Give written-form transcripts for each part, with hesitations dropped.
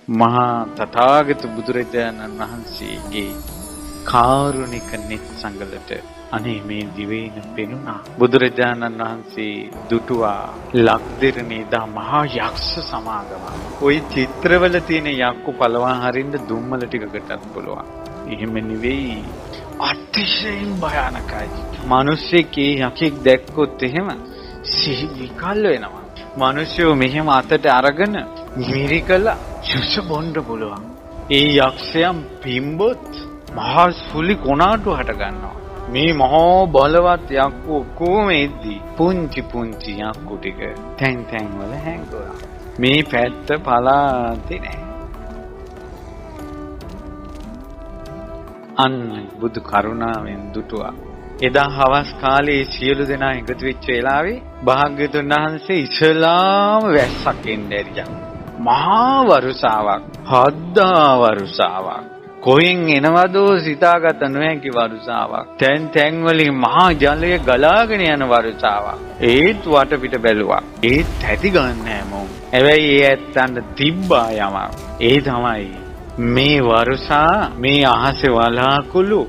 මහා තථාගත බුදුරජාණන් වහන්සේගේ කාරුණික net සංගලට අනේ මේ දිවයින පෙනුණා. බුදුරජාණන් වහන්සේ දුටුවා ලක්දිරණේදා මහා යක්ෂ සමාගම. ওই චිත්‍රවල තියෙන යක්කු පළවා හරින්න දුම්මල ටිකකටත් පුළුවන්. එහෙම නෙවෙයි. අතිශයින් භයානකයි. මිනිස්සෙක් යකෙක් දැක්කොත් එහෙම සිහි විකල් වෙනවා. මිනිස්සු මෙහෙම අතට අරගෙන මිරිකලා ජුස බොන්න පුළුවන්. ඒ යක්ෂයන් පිම්බොත් මහා සුලි කොණාටු හට ගන්නවා. මේ මහා බලවත් යක්කු කොහොම එද්දි පුංචි පුංචි යක්කු ටික තැන් තැන් වල හැංගුණා. මේ පැත්ත පලාතේ නෑ. අන්න බුදු කරුණාවෙන් දුටුවා. එදා හවස් කාලේ සියලු දෙනා එකතු වෙච්ච වෙලාවේ භාග්‍යවතුන් වහන්සේ ඉස්ලාම වැස්සක් එන්නේ ඇරියා. මහා වරුසාවක්, හද්දා වරුසාවක්. කොහෙන් එනවදෝ සිතාගත නොහැකි වරුසාවක්. තැන් තැන් වලින් මහා ජලය ගලාගෙන යන වරුසාවක්. ඒත් වටපිට බැලුවා. ඒත් ඇති ගන්නෑ මොන්. හැබැයි ඒ ඇත්තන්ට තිබ්බා යමක්. ඒ තමයි මේ වරුසා මේ අහසේ වලාකුළු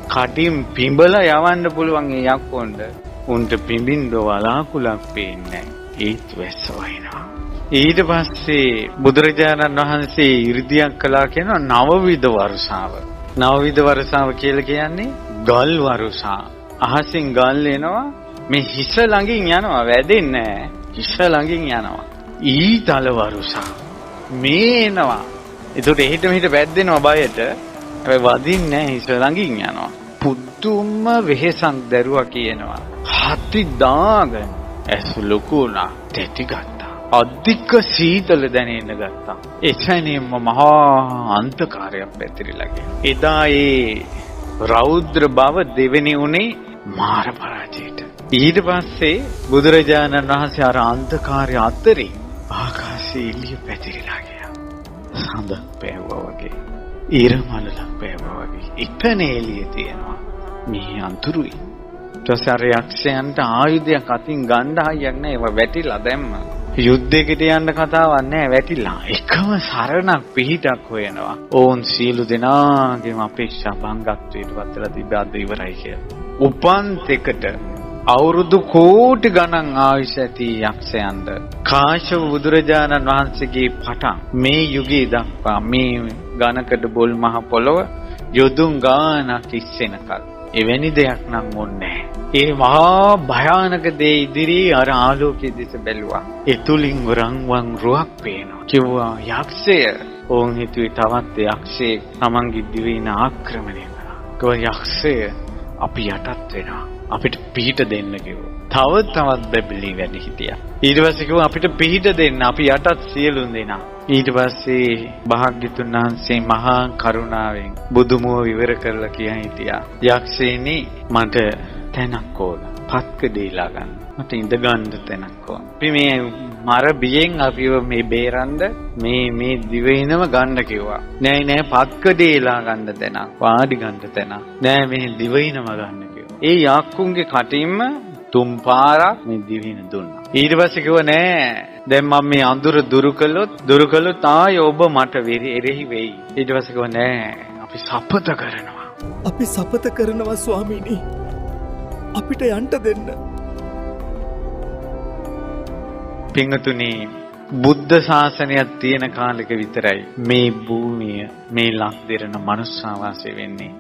කටින් පිඹලා යවන්න පුළුවන් ඒ යක්කොන්ට. උන්ට පිඹින්න වලාකුළක් පේන්නේ නැහැ. ඒත් වැස්ස වහිනවා. ඊට පස්සේ බුදුරජාණන් වහන්සේ 이르දියක් කළා කියන නවවිධ වරුසාව. නවවිධ වරුසාව කියලා කියන්නේ ගල් වරුසා. අහසින් ගල් එනවා මේ හිස ළඟින් යනවා වැදෙන්නේ නැහැ. හිස ළඟින් යනවා. ඊතල වරුසා. මේ එනවා. ඒකට එහෙට මෙහෙට වැද්දෙනවා බයට. හැබැයි වදින්නේ නැහැ හිස ළඟින් යනවා. පුදුම වෙහෙසක් දරුවා කියනවා. හති දාගෙන ඇස් ලොකු වුණා. තෙටි ගත්තා. අධික සීතල දැනෙන්න ගත්තා. එසැනින්ම මහා අන්ධකාරයක් පැතිරිලා ගියා. එදා ඒ රෞද්‍ර බව දෙවෙනි උනේ මාර පරාජයට. ඊට පස්සේ බුදුරජාණන් වහන්සේ අර අන්ධකාරය අතරේ ආකාශයේ එළිය පැතිරිලා ගියා. සඳක් පෑවුවා වගේ. ඊරමලලක් පෑවුවා වගේ. එකන එළිය තියෙනවා. මේ අඳුරුයි. ඊට පස්සේ අර යක්ෂයන්ට ආයුධයක් අතින් ගන්න හයියක් නැහැ. ඒවා වැටිලා දැම්මා. යුද්ධයකට යන්න කතාවක් නැහැ වැටිලා. එකම සරණක් පිහිටක් හොයනවා. ඕන් සීලු දෙනාගේම අපේක්ෂා භංගත්වයට පත්ලා තිබ්බාද ඉවරයි කියලා. උපන් තෙකට අවුරුදු කෝටි ගණන් ආයුෂ ඇති යක්ෂයන්ට කාශ්‍යප බුදුරජාණන් වහන්සේගේ පටන් මේ යුගයේ දක්වා මේ ඝනකඩ බොල් මහ පොළොව යොදුන් ගානක් ඉස්සෙනකල් එවැනි දෙයක් නම් ඕනේ. ඒ මහා භයානක දේ ඉදිරියේ අර ආලෝකයේ දෙස බැලුවා. ඒ තුලින් රන්වන් රුවක් පේනවා. කිව්වා යක්ෂය. ඕන් හිතුවේ තවත් යක්ෂයෙක් තමන්ගේ දිවයින ආක්‍රමණය කරා. කිව්වා යක්ෂය අපි යටත් වෙනවා. අපිට පිහිට දෙන්න කිව්වා. තවත් බැබලි වැඩි හිටියා. ඊට පස්සේ කිව්වා අපිට පිහිට දෙන්න අපි යටත් සියලුම දෙනා. ඊට පස්සේ භාග්‍යතුන් වහන්සේ මහා කරුණාවෙන් බුදුමුව විවර කරලා කියන් හිටියා. යක්ෂයනි මට තැනක් ඕන. පත්කඩේලා ගන්න. මට ඉඳ ගන්න තැනක් ඕන. අපි මේ මර බියෙන් අපිව මේ බේරන්න මේ දිවයිනම ගන්න කිව්වා. නෑ පත්කඩේලා ගන්න තැනක්. වාඩි ගන්න තැනක්. නෑ මේ දිවයිනම ගන්න කිව්වා. ඒ යක්කුන්ගේ කටින්ම තුන් පාරක් මේ දිවයින දුන්නා. ඊට පස්සේ කිව්වා නෑ දැන් මම මේ අඳුර දුරු කළොත් ආයේ ඔබ මට එරෙහි වෙයි. ඊට පස්සේ කිව්වා නෑ අපි සපත කරනවා. අපි සපත කරනවා ස්වාමීනි. අපිට යන්න දෙන්න. පින්තුනි බුද්ධ ශාසනයක් තියෙන කාලෙක විතරයි මේ භූමිය මේ ලක්දිරණ මනුෂ්‍යාවාසය වෙන්නේ.